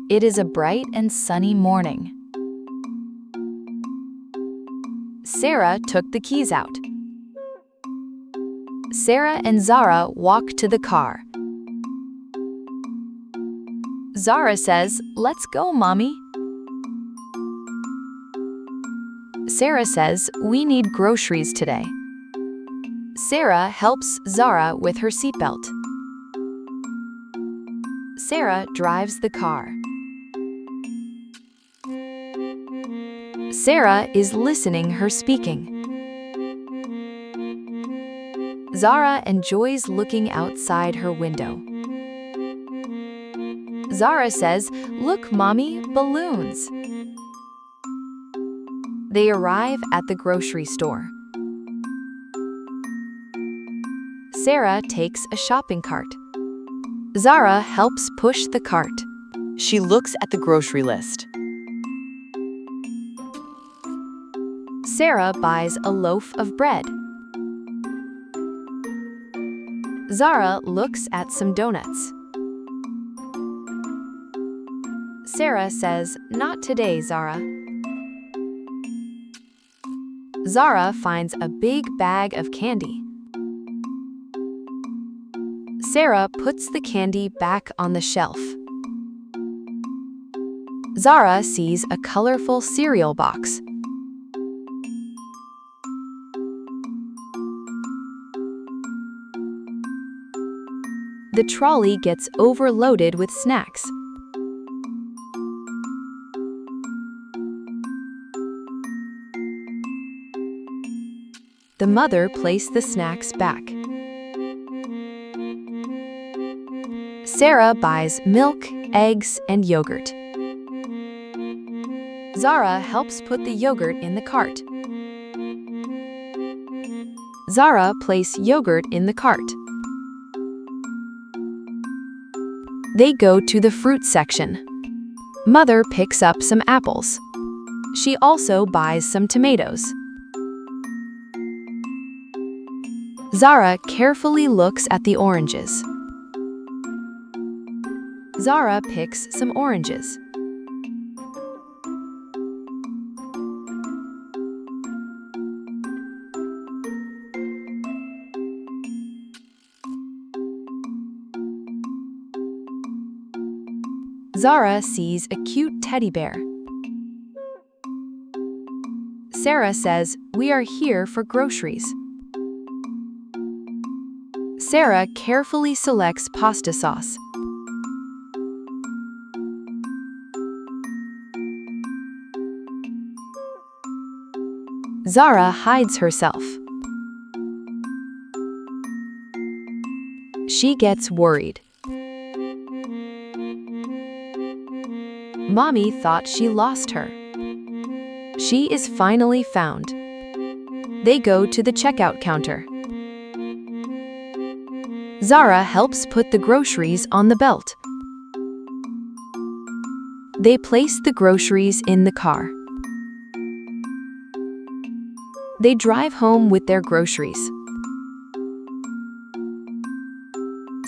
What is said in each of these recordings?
It is a bright and sunny morning. Sarah took the keys out. Sarah and Zara walk to the car. Zara says, "Let's go, Mommy." Sarah says, "We need groceries today." Sarah helps Zara with her seatbelt. Sarah drives the car. Sarah is listening her speaking. Zara enjoys looking outside her window. Zara says, "Look, Mommy, balloons." They arrive at the grocery store. Sarah takes a shopping cart. Zara helps push the cart. She looks at the grocery list. Sarah buys a loaf of bread. Zara looks at some donuts. Sarah says, "Not today, Zara." Zara finds a big bag of candy. Sarah puts the candy back on the shelf. Zara sees a colorful cereal box. The trolley gets overloaded with snacks. The mother placed the snacks back. Sarah buys milk, eggs, and yogurt. Zara helps put the yogurt in the cart. Zara places yogurt in the cart. They go to the fruit section. Mother picks up some apples. She also buys some tomatoes. Zara carefully looks at the oranges. Zara picks some oranges. Zara sees a cute teddy bear. Sarah says, "We are here for groceries." Sarah carefully selects pasta sauce. Zara hides herself. She gets worried. Mommy thought she lost her. She is finally found. They go to the checkout counter. Zara helps put the groceries on the belt. They place the groceries in the car. They drive home with their groceries.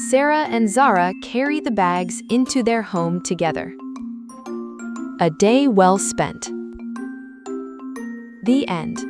Sarah and Zara carry the bags into their home together. A day well spent. The end.